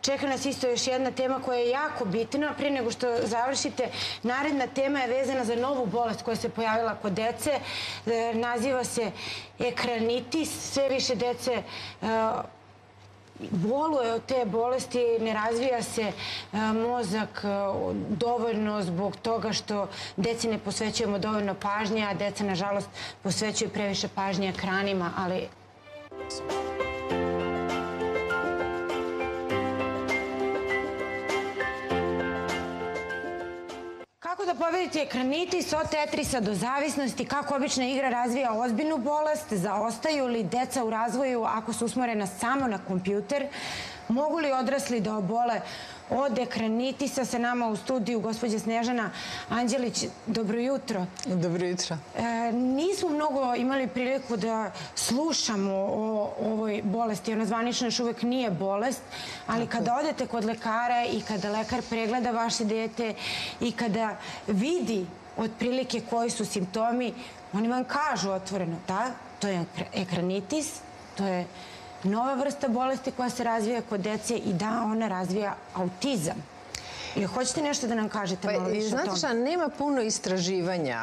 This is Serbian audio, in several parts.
čeka nas isto još jedna tema koja je jako bitna. Prije nego što završite, naredna tema je vezana za novu bolest koja se pojavila kod dece. Naziva se ekranitis. Sve više dece boluje od te bolesti, ne razvija se mozak dovoljno zbog toga što deci ne posvećujemo dovoljno pažnje, a deca, nažalost, posvećuju previše pažnje ekranima, ali... Kako da pobedite ekranitis, od tetrisa do zavisnosti, kako obična igra razvija ozbiljnu bolest, zaostaju li deca u razvoju ako su usmorena samo na kompjuter, mogu li odrasli da obole od ekranitisa? Sa nama u studiju gospođa Snežana Anđelić. Dobro jutro. Dobro jutro. Nismo mnogo imali priliku da slušamo o ovoj bolesti. Ona zvanično još uvek nije bolest, ali kada odete kod lekara i kada lekar pregleda vaše dete i kada vidi otprilike koji su simptomi, oni vam kažu otvoreno da, to je ekranitis, to je nova vrsta bolesti koja se razvija kod dece i da, ona razvija autizam. Ili hoćete nešto da nam kažete malo više o tome? Znate šta, nema puno istraživanja.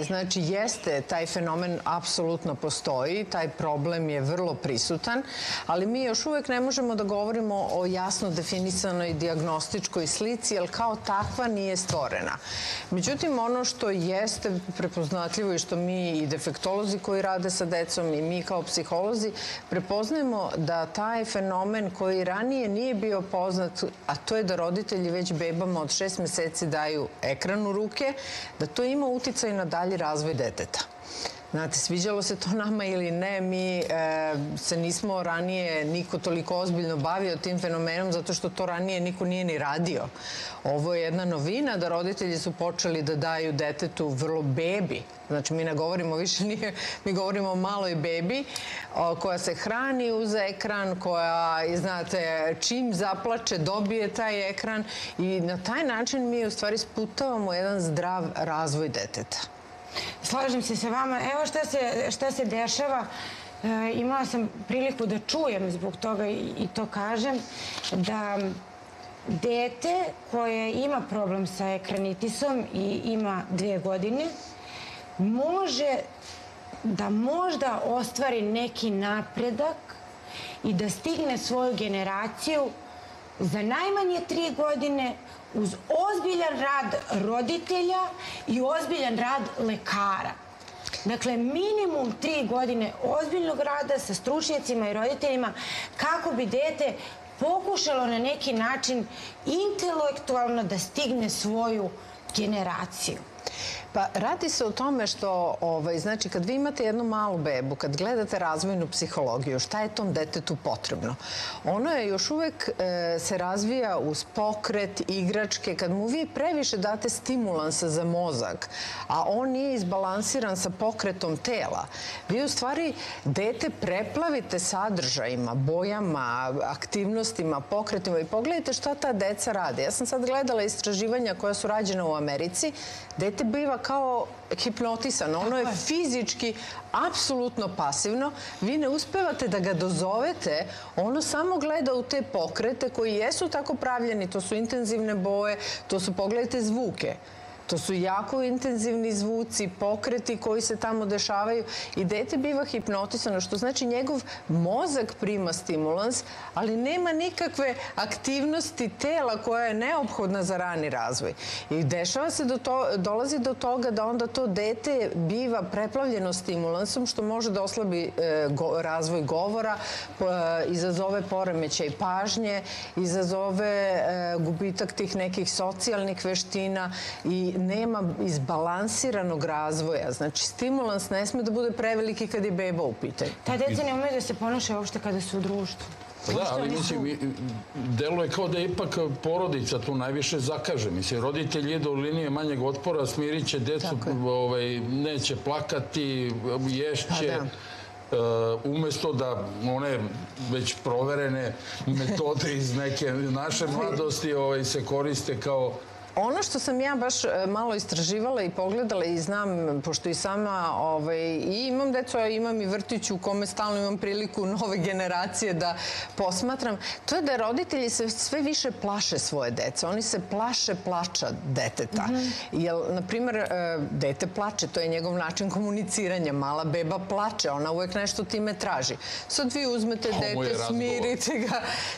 Znači, jeste, taj fenomen apsolutno postoji, taj problem je vrlo prisutan, ali mi još uvek ne možemo da govorimo o jasno definisanoj dijagnostičkoj slici, jer kao takva nije stvorena. Međutim, ono što jeste prepoznatljivo i što mi i defektolozi koji rade sa decom i mi kao psiholozi prepoznajemo da taj fenomen koji ranije nije bio poznat, a to je da roditelji već bebama od 6 meseci daju ekran u ruke, da to ima uticaj na dalji razvoj deteta. Znate, sviđalo se to nama ili ne, mi se nismo ranije niko toliko ozbiljno bavio tim fenomenom zato što to ranije niko nije ni radio. Ovo je jedna novina da roditelji su počeli da daju detetu vrlo bebi. Znači, mi ne govorimo više, mi govorimo o maloj bebi koja se hrani uz ekran, koja, znate, čim zaplače dobije taj ekran i na taj način mi u stvari sputavamo jedan zdrav razvoj deteta. Slažem se sa vama. Evo šta se dešava. Imala sam priliku da čujem zbog toga i to kažem, da dete koje ima problem sa ekranitisom i ima 2 godine, može da možda ostvari neki napredak i da stigne svoju generaciju za najmanje 3 godine uz ozbiljan rad roditelja i ozbiljan rad lekara. Dakle, minimum 3 godine ozbiljnog rada sa stručnjacima i roditeljima kako bi dete pokušalo na neki način intelektualno da stigne svoju generaciju. Pa radi se o tome što, znači, kad vi imate jednu malu bebu, kad gledate razvojnu psihologiju, šta je tom detetu potrebno? Ono je još uvek se razvija uz pokret, igračke. Kad mu vi previše date stimulansa za mozak, a on nije izbalansiran sa pokretom tela, vi u stvari dete preplavite sadržajima, bojama, aktivnostima, pokretima i pogledajte šta ta deca rade. Ja sam sad gledala istraživanja koja su rađena u Americi. Dete biva kao hipnotisano. Ono je fizički apsolutno pasivno. Vi ne uspevate da ga dozovete. Ono samo gleda u te pokrete koji jesu tako pravljeni. To su intenzivne boje, to su, pogledajte, zvuke. To su jako intenzivni zvuci, pokreti koji se tamo dešavaju i dete biva hipnotisano, što znači njegov mozak prima stimulans, ali nema nikakve aktivnosti tela koja je neophodna za rani razvoj. I dešava se dolazi do toga da onda to dete biva preplavljeno stimulansom, što može da oslabi razvoj govora, izazove poremećaj pažnje, izazove gubitak tih nekih socijalnih veština i nema izbalansiranog razvoja. Znači, stimulans ne sme da bude preveliki kad je beba u pitanju. Ta deca ne umeju da se ponašaju uopšte kada su u društvu. Da, ali mislim, delo je kao da je ipak porodica tu najviše zakaže. Mislim, roditelji idu u linije manjeg otpora, smirit će decu, neće plakati, ješće. Umesto da one već proverene metode iz neke naše mladosti se koriste kao Ono što sam ja baš malo istraživala i pogledala i znam, pošto i sama i imam decu, a imam i vrtić u kome stalno imam priliku nove generacije da posmatram, to je da roditelji se sve više plaše svoje dece. Oni se plaše plača deteta. Jer, na primjer, dete plače, to je njegov način komuniciranja. Mala beba plače, ona uvek nešto time traži. Sad vi uzmete dete,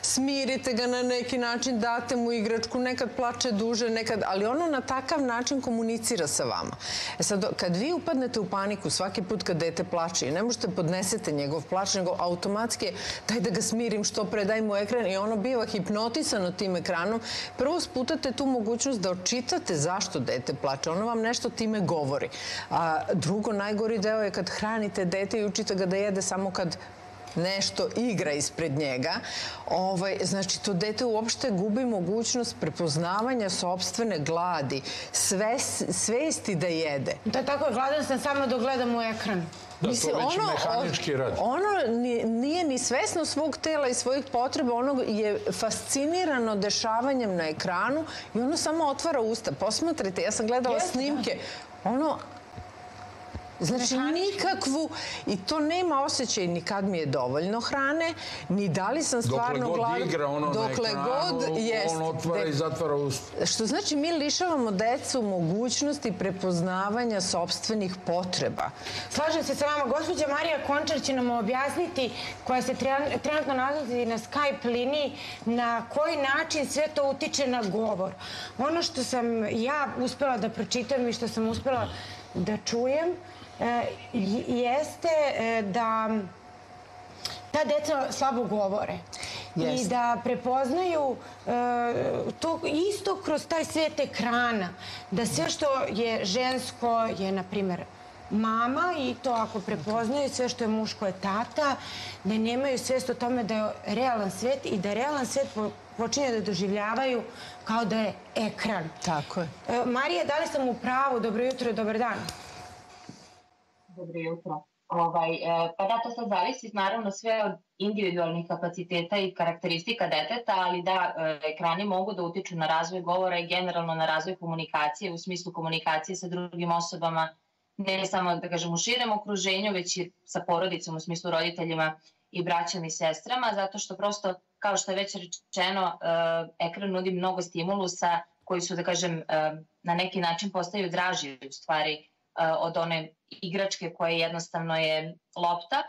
smirite ga na neki način, date mu igračku, nekad plače duže, ali ono na takav način komunicira sa vama. Sad, kad vi upadnete u paniku svaki put kad dete plače i ne možete podnesete njegov plač, nego automatski je daj da ga smirim što pre, daj mu ekran i ono biva hipnotisano tim ekranom, prvo sputate tu mogućnost da očitate zašto dete plače. Ono vam nešto time govori. A drugo, najgori deo je kad hranite dete i učite ga da jede samo kad nešto igra ispred njega, znači to dete uopšte gubi mogućnost prepoznavanja sopstvene gladi, svesti da jede. To je tako, gladan sam samo dok gledam u ekran. Da, to već mehanički radi. Ono nije ni svesno svog tela i svojih potreba, ono je fascinirano dešavanjem na ekranu i ono samo otvara usta. Posmatrajte, ja sam gledala snimke, ono... Znači, nikakvu, i to nema osjećaj ni kad mi je dovoljno hrane, ni da li sam stvarno gladna. Dokle god igra ono na ekranu, on otvara i zatvara usta. Što znači, mi lišavamo decu mogućnosti prepoznavanja sopstvenih potreba. Slažem se sa vama. Gospođa Marija Končar će nam objasniti, koja se trenutno nalazi na Skype liniji, na koji način sve to utiče na govor. Ono što sam ja uspela da pročitam i što sam uspela da čujem, jeste da ta deca slabo govore i da prepoznaju to isto kroz taj svet ekrana, da sve što je žensko je, na primjer, mama i to ako prepoznaju, sve što je muško je tata, da nemaju svest o tome da je realan svet i da realan svet počinje da doživljavaju kao da je ekran. Tako je. Marija, da li sam u pravu? Dobro jutro i dobar dan. Dobro jutro. Pa da, to sad zavisi naravno sve od individualnih kapaciteta i karakteristika deteta, ali da, ekrani mogu da utiču na razvoj govora i generalno na razvoj komunikacije, u smislu komunikacije sa drugim osobama, ne samo, da kažem, u širem okruženju, već i sa porodicom, u smislu roditeljima i braćom i sestrama, zato što prosto, kao što je već rečeno, ekran nudi mnogo stimulusa koji su, da kažem, na neki način postaju draži u stvari od one igračke koje jednostavno je lopta.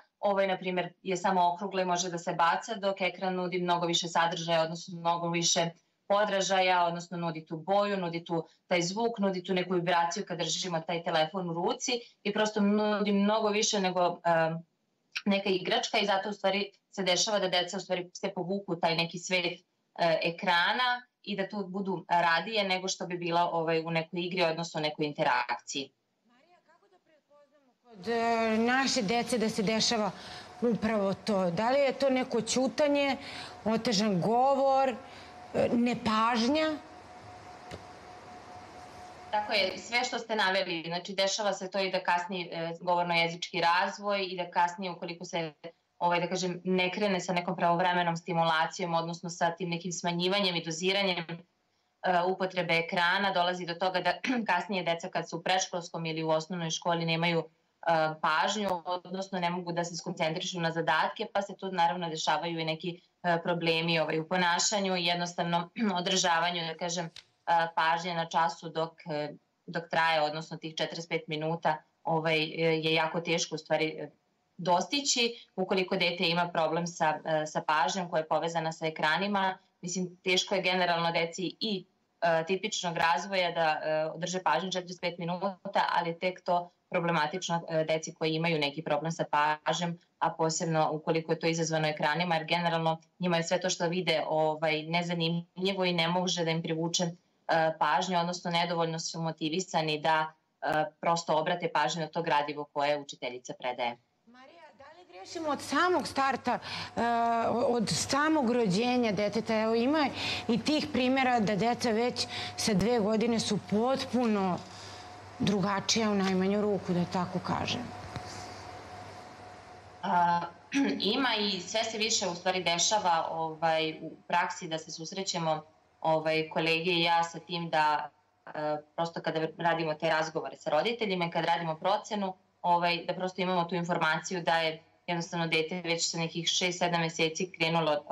Na primjer, je samo okrugla i može da se baca, dok ekran nudi mnogo više sadržaja, odnosno mnogo više podražaja, odnosno nudi tu boju, nudi tu taj zvuk, nudi tu neku vibraciju kad držimo taj telefon u ruci i prosto nudi mnogo više nego neka igračka i zato u stvari se dešava da deca u stvari se povuku taj neki svet ekrana i da tu budu radije nego što bi bila u nekoj igri, odnosno u nekoj interakciji. Marija, kako da prepoznamo kod naše dece da se dešava upravo to? Da li je to neko ćutanje, otežan govor, nepažnja? Tako je, sve što ste naveli, znači dešava se to i da kasnije govorno-jezički razvoj i da kasnije ukoliko se, da kažem, ne krene sa nekom pravovremenom stimulacijom, odnosno sa tim nekim smanjivanjem i doziranjem upotrebe ekrana, dolazi do toga da kasnije deca kad su u predškolskom ili u osnovnoj školi nemaju pažnju, odnosno ne mogu da se skoncentrišu na zadatke, pa se tu naravno dešavaju i neki problemi u ponašanju i jednostavno održavanju, da kažem, pažnje na času dok traje, odnosno tih 45 minuta je jako teško u stvari dostići. Ukoliko dete ima problem sa pažnjom koja je povezana sa ekranima, mislim, teško je generalno deci i tipičnog razvoja da održe pažnju 45 minuta, ali tek to problematično deci koji imaju neki problem sa pažnjom, a posebno ukoliko je to izazvano ekranima, jer generalno njima je sve to što vide nezanimljivo i ne može da im privuče pažnju, odnosno nedovoljno su motivisani da prosto obrate pažnju na to gradivo koje učiteljica predaje. Marija, da li grešimo od samog starta, od samog rođenja deteta? Evo, ima i tih primjera da deca već sa 2 godine su potpuno drugačija u najmanju ruku, da tako kažem. Ima i sve se više u stvari dešava u praksi da se susrećemo kolege i ja sa tim da prosto kada radimo te razgovore sa roditeljima i kada radimo procenu, da prosto imamo tu informaciju da je jednostavno dete već sa nekih 6-7 meseci krenulo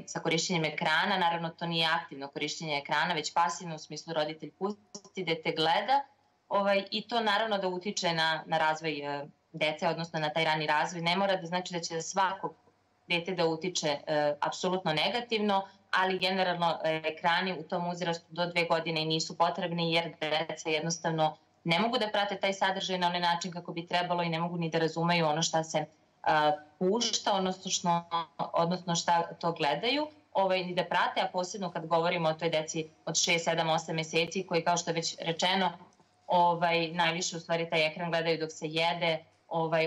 sa korišćenjem ekrana. Naravno, to nije aktivno korišćenje ekrana, već pasivno, u smislu roditelj pusti, dete gleda, i to naravno da utiče na razvoj dece, odnosno na taj rani razvoj. Ne mora da znači da će svakog dete da utiče apsolutno negativno, ali generalno ekrani u tom uzrastu do 2 godine nisu potrebni, jer deca jednostavno ne mogu da prate taj sadržaj na onaj način kako bi trebalo i ne mogu ni da razumeju ono šta se pušta, odnosno šta to gledaju, ni da prate, a posebno kad govorimo o toj deci od 6, 7, 8 meseci koji, kao što je već rečeno, najviše u stvari taj ekran gledaju dok se jede,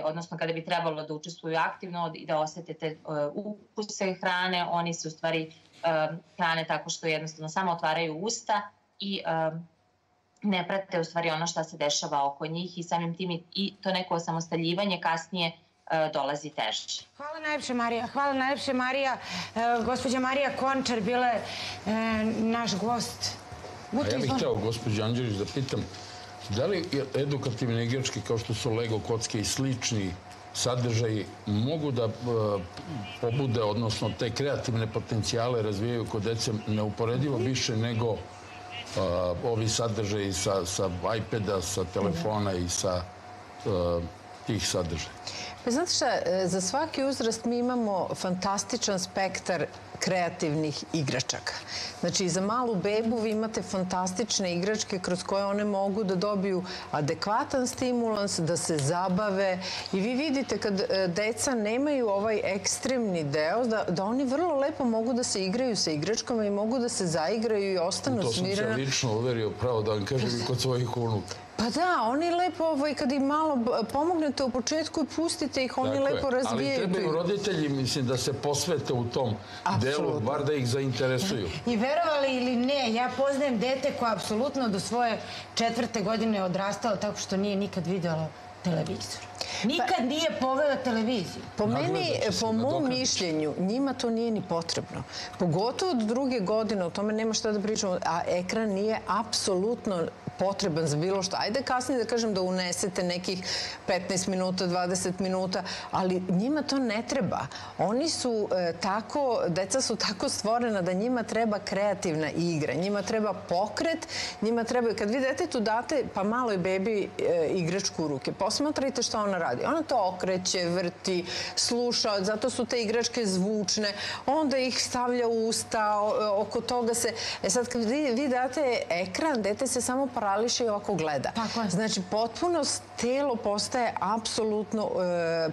odnosno kada bi trebalo da učestvuju aktivno i da osete te ukuse hrane, oni se u stvari hrane tako što jednostavno samo otvaraju usta i ne prate u stvari ono šta se dešava oko njih i samim tim i to neko osamostaljivanje kasnije dolazi teže. Hvala najlepše, Marija. Hvala najlepše, Marija. Gospođa Marija Končar bila je naš gost. A ja bih hteo, gospođa Anđelić, da pitam, da li edukativne igračke kao što su Lego, kocke i slični sadržaji mogu da pobude, odnosno te kreativne potencijale razvijaju kod dece neuporedivo više nego ovi sadržaji sa iPada, sa telefona i sa tih sadržaja? Pa znate šta, za svaki uzrast mi imamo fantastičan spektar kreativnih igračaka. Znači, za malu bebu vi imate fantastične igračke kroz koje one mogu da dobiju adekvatan stimulans, da se zabave. I vi vidite kad deca nemaju ovaj ekstremni deo, da oni vrlo lepo mogu da se igraju sa igračkama i mogu da se zaigraju i ostanu smirena. To sam se lično uverio, pravo da vam kažem, i kod svojih unuka. Pa da, oni lepo, kad im malo pomognete u početku i pustite ih, oni lepo razvijaju. Ali trebaju roditelji, mislim, da se posvete u tom delu, bar da ih zainteresuju. I verovali ili ne, ja poznajem dete koje apsolutno do svoje 4. godine odrastalo tako što nije nikad vidjelo televizor. Nikad nije pogledao televiziju. Po mom mišljenju, njima to nije ni potrebno. Pogotovo od 2. godine, o tome nema šta da pričamo, a ekran nije apsolutno potreban za bilo što. Ajde kasnije da kažem da unesete nekih 15 minuta, 20 minuta, ali njima to ne treba. Oni su tako, deca su tako stvorena da njima treba kreativna igra, njima treba pokret, njima treba, kad vi detetu date pa maloj bebi igračku u ruke, posmatrajte šta ona radi. Ona to okreće, vrti, sluša, zato su te igračke zvučne, onda ih stavlja u usta, oko toga se... Sad kad vi date ekran, dete se samo parališe i ovako gleda. Znači, potpuno telo postaje apsolutno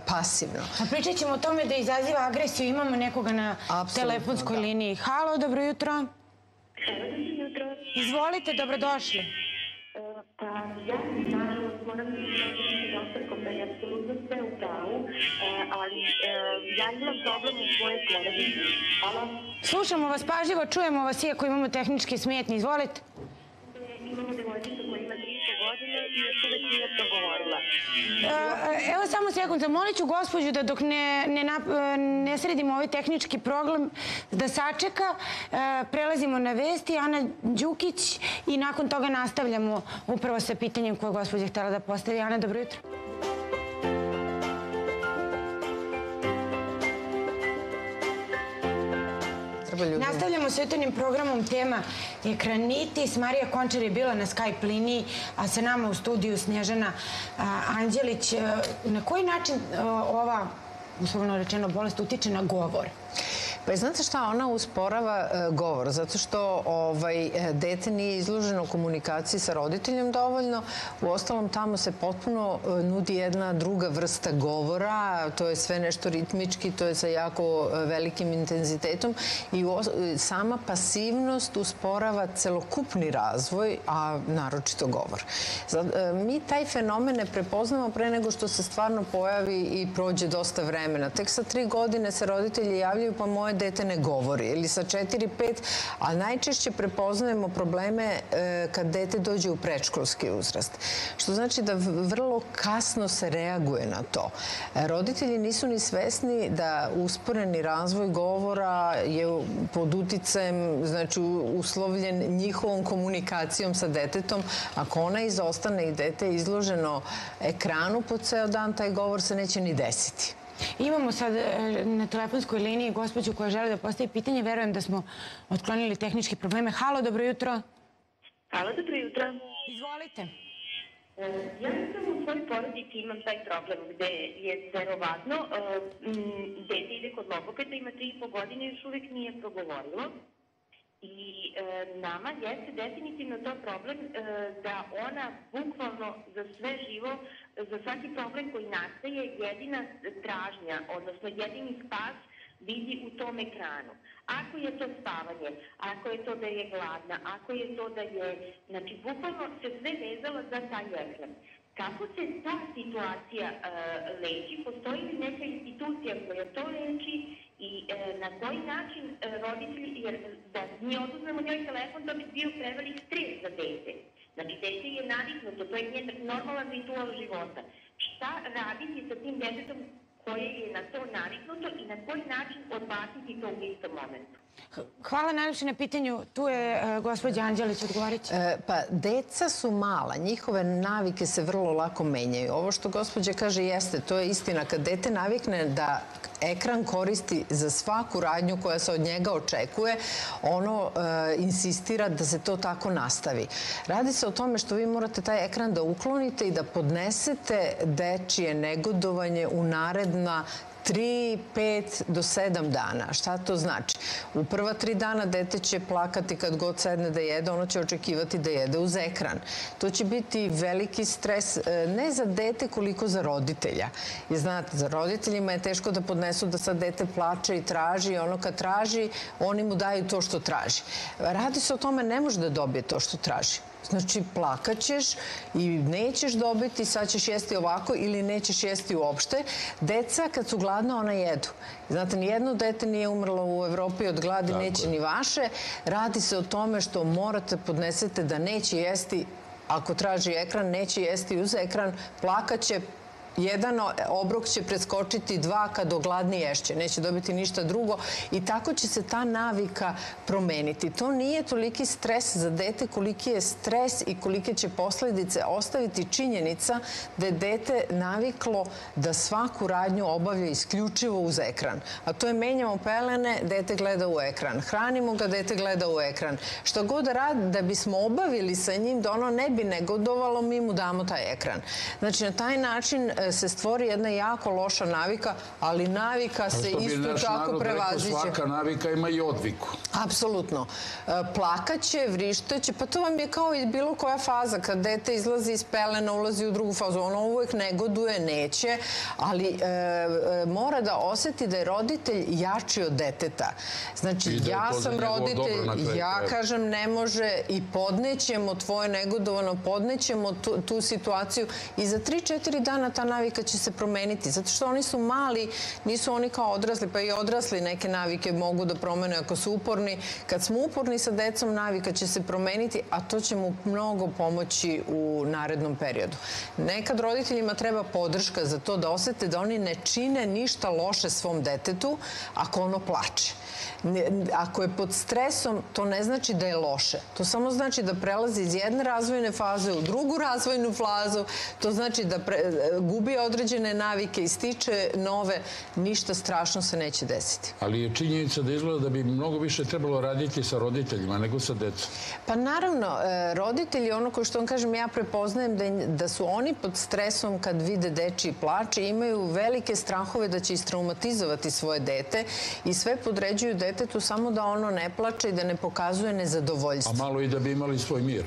pasivno. A pričat ćemo o tome da izaziva agresiju. Imamo nekoga na telefonskoj liniji. Halo, dobro jutro. Halo, dobro jutro. Izvolite, dobrodošli. Pa ja nažalost moram s doktorkom da je apsolutno sve u pravu, ali ja imam problem u svojoj porodici. Halo? Slušamo vas pažljivo, čujemo vas iako imamo tehničke smetnje. Izvolite. Imamo devojčicu koja ima 3,5 godine i još uvek nije progovorila. Evo samo sekund, zamolit ću gospođu da dok ne sredimo ovaj tehnički problem, da sačeka, prelazimo na vesti, Ana Đukić, i nakon toga nastavljamo upravo sa pitanjem koje gospođa htjela da postavi. Ana, dobro jutro. Nastavljamo s jutarnjim programom, tema Ekranitis. Marija Končar je bila na Skype liniji, a sa nama u studiju Snježana Anđelić. Na koji način ova, uslovno rečeno, bolest utiče na govor? Pa znate šta, ona usporava govor, zato što dete nije izloženo komunikaciji sa roditeljem dovoljno. Uostalom, tamo se potpuno nudi jedna druga vrsta govora, to je sve nešto ritmički, to je sa jako velikim intenzitetom i sama pasivnost usporava celokupni razvoj, a naročito govor. Mi taj fenomen ne prepoznamo pre nego što se stvarno pojavi i prođe dosta vremena. Tek sa 3 godine se roditelji javljaju, pa moje dete ne govori ili sa 4-5, a najčešće prepoznajemo probleme kad dete dođe u predškolski uzrast. Što znači da vrlo kasno se reaguje na to. Roditelji nisu ni svesni da usporeni razvoj govora je pod uticajem, znači uslovljen njihovom komunikacijom sa detetom. Ako ona izostane i dete je izloženo ekranu po ceo dan, taj govor se neće ni desiti. Imamo sad na telefonskoj liniji gospođu koja žele da postavi pitanje. Verujem da smo otklonili tehničke probleme. Halo, dobro jutro. Halo, dobro jutro. Izvolite. Ja sam u svojoj porodici imam taj problem gde je verovatno dete ide kod logopeda, ima 3,5 godine i još uvijek nije progovorilo. I nama jeste definitivno to problem da ona bukvalno za sve živo, za svaki problem koji nastaje, jedina tražnja, odnosno jedini spas vidi u tom ekranu. Ako je to spavanje, ako je to da je gladna, ako je to da je... Znači, bukvalno se sve vezala za taj ekran. Kako se ta situacija leči? Postoji li neka institucija koja to leči i na koji način roditelji, jer da mi oduzmemo njoj telefon, to bi bio prevelik stres za dete. Znači, dete je naviknuto, to je njen normalan ritual života. Šta raditi sa tim detetom koje je na to naviknuto i na koji način odbaciti to u istom momentu? Hvala najljepše na pitanju. Tu je gospođa Anđelić, odgovorit će. Pa, deca su mala. Njihove navike se vrlo lako menjaju. Ovo što gospođa kaže jeste, to je istina. Kad dete navikne da ekran koristi za svaku radnju koja se od njega očekuje, ono insistira da se to tako nastavi. Radi se o tome što vi morate taj ekran da uklonite i da podnesete dečije negodovanje u naredna 3, 5 do 7 dana. Šta to znači? U prva 3 dana dete će plakati kad god sedne da jede, ono će očekivati da jede uz ekran. To će biti veliki stres, ne za dete koliko za roditelja. Jer znate, za roditeljima je teško da podnesu da sad dete plače i traži i ono kad traži, oni mu daju to što traži. Radi se o tome, ne može da dobije to što traži. Znači, plakaćeš i nećeš dobiti, sad ćeš jesti ovako ili nećeš jesti uopšte. Deca, kad su gladna, ona jedu. Znate, nijedno dete nije umrlo u Evropi od gladi, neće ni vaše. Radi se o tome što morate podnesete da neće jesti, ako traži ekran, neće jesti uz ekran, plakaće, jedan obrok će preskočiti 2 kad ogladni ješće. Neće dobiti ništa drugo i tako će se ta navika promeniti. To nije toliki stres za dete koliki je stres i kolike će posledice ostaviti činjenica da je dete naviklo da svaku radnju obavlja isključivo uz ekran. A to je menjamo pelene, dete gleda u ekran. Hranimo ga, dete gleda u ekran. Što god radi da bismo obavili sa njim da ono ne bi negodovalo, mi mu damo taj ekran. Znači, na taj način se stvori jedna jako loša navika, ali navika se isto tako prevaziće. Svaka navika ima i odviku. Apsolutno. Plakaće, vrištaće, pa to vam je kao i bilo koja faza. Kad dete izlazi iz pelena, ulazi u drugu fazu. Ono uvek negoduje, neće, ali mora da oseti da je roditelj jači od deteta. Znači, ja sam roditelj, ja kažem ne može i podnećemo tvoje negodovano, podnećemo tu situaciju i za 3-4 dana ta navika će se promeniti. Zato što oni su mali, nisu oni kao odrasli, pa i odrasli neke navike mogu da promene ako su uporni. Kad smo uporni sa decom, navika će se promeniti, a to će mu mnogo pomoći u narednom periodu. Nekad roditeljima treba podrška za to da osete da oni ne čine ništa loše svom detetu ako ono plače. Ako je pod stresom, to ne znači da je loše. To samo znači da prelazi iz jedne razvojne faze u drugu razvojnu fazu. To znači da gubi određene navike i stiče nove. Ništa strašno se neće desiti. Ali je činjenica da izgleda da bi mnogo više trebalo raditi sa roditeljima nego sa decom. Pa naravno, roditelji, ono ko što vam kažem, ja prepoznajem da su oni pod stresom kad vide dečiji plač i imaju velike strahove da će istraumatizovati svoje dete i sve podređuju detetu samo da ono ne plače i da ne pokazuje nezadovoljstvo. A malo i da bi imali svoj mir.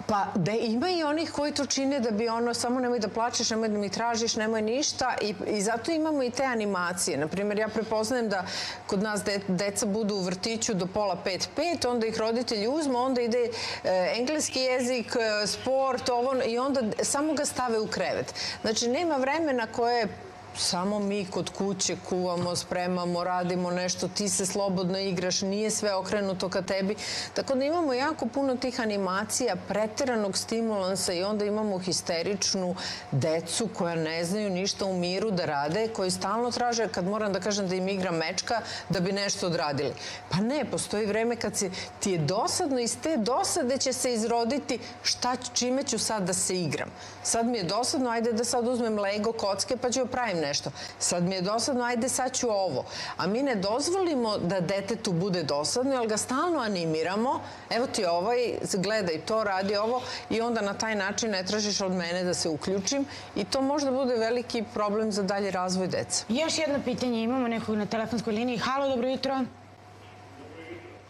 Pa da ima i onih koji to čine da bi ono samo nemoj da plačeš, nemoj da mi tražiš, nemoj ništa i zato imamo i te animacije. Naprimjer, ja prepoznajem da kod nas deca budu u vrtiću do pola 5, onda ih roditelji uzmu, onda ide engleski jezik, sport, ovo i onda samo ga stave u krevet. Znači, nema vremena koje samo mi kod kuće kuvamo, spremamo, radimo nešto, ti se slobodno igraš, nije sve okrenuto ka tebi. Tako da imamo jako puno tih animacija, preteranog stimulansa i onda imamo histeričnu decu koja ne znaju ništa u miru da rade, koji stalno traže, kad moram da kažem da im igra mečka, da bi nešto odradili. Pa ne, postoji vreme kad ti je dosadno, iz te dosade će se izroditi čime ću sad da se igram. Sad mi je dosadno, ajde da sad uzmem Lego kocke pa ću pravim nešto. Sad mi je dosadno, ajde sad ću ovo. A mi ne dozvolimo da detetu bude dosadno, jer ga stalno animiramo. Evo ti ovaj, gledaj to, radi ovo i onda na taj način ne tražiš od mene da se uključim i to možda bude veliki problem za dalji razvoj deca. Još jedno pitanje, imamo nekog na telefonskoj liniji. Halo, dobro jutro.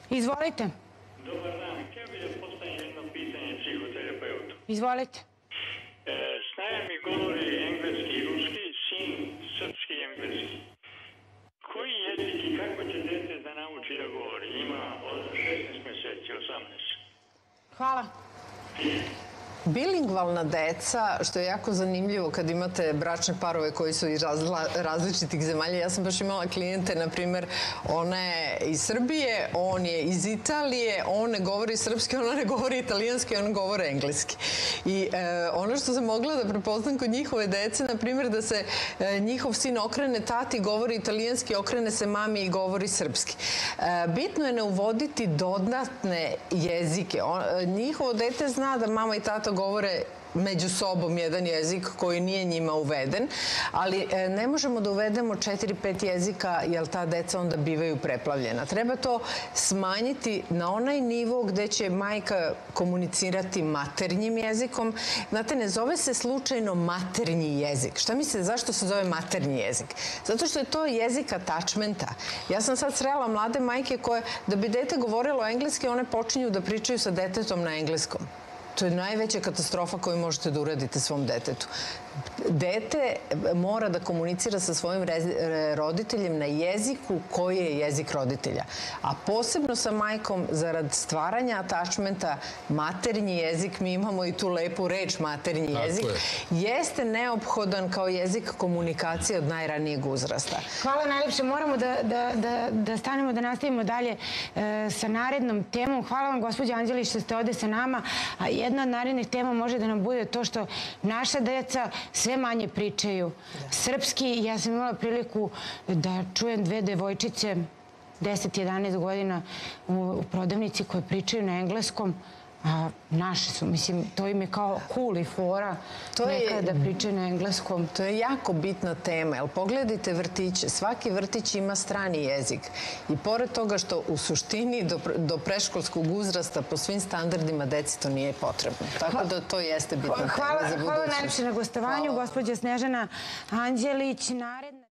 Izvolite. Dobar dan, htio bih da postavim jedno pitanje psihoterapeutu. Izvolite. Snaja mi govori engleski i ruski, sin srpski i engleski. Koji jezik i kako će dete da nauči da govori? Ima od 16 meseci, 18. Hvala. Bilingvalna deca, što je jako zanimljivo kad imate bračne parove koji su iz različitih zemalja. Ja sam baš imala klijente, na primjer, ona je iz Srbije, on je iz Italije, on ne govori srpski, ona ne govori italijanski, on govori engleski. I ono što sam mogla da prepoznam kod njihove dece, na primjer, da se njihov sin okrene tati, govori italijanski, okrene se mami i govori srpski. Bitno je ne uvoditi dodatne jezike. Njihovo dete zna da mama i tata govore među sobom jedan jezik koji nije njima uveden, ali ne možemo da uvedemo 4-5 jezika, jer ta deca onda bivaju preplavljena. Treba to smanjiti na onaj nivo gde će majka komunicirati maternjim jezikom. Znate, ne zove se slučajno maternji jezik. Šta mislite, zašto se zove maternji jezik? Zato što je to jezik attachmenta. Ja sam sad srela mlade majke koje, da bi dete govorilo engleski, one počinju da pričaju sa detetom na engleskom. To je najveća katastrofa koju možete da uradite svom detetu. Dete mora da komunicira sa svojim roditeljem na jeziku koji je jezik roditelja. A posebno sa majkom, zarad stvaranja attachmenta, maternji jezik, mi imamo i tu lepu reč maternji jezik, jeste neophodan kao jezik komunikacije od najranijeg uzrasta. Hvala najlepše. Moramo da stanemo, da nastavimo dalje sa narednom temom. Hvala vam, gospođo Anđelić, što ste ovde sa nama. A jedna od narednih tema može da nam bude to što naša deca sve manje pričaju srpski. Ja sam imala priliku da čujem 2 devojčice 10-11 godina u prodavnici koje pričaju na engleskom, a naše su, mislim, to im je kao cool i fora nekada da pričaju na engleskom. To je jako bitna tema, jer pogledajte vrtiće, svaki vrtić ima strani jezik i pored toga što u suštini do preškolskog uzrasta po svim standardima deci to nije potrebno. Tako da to jeste bitna tema za budućnost. Hvala najlepše na gostovanju, gospođa Snežana Anđelić.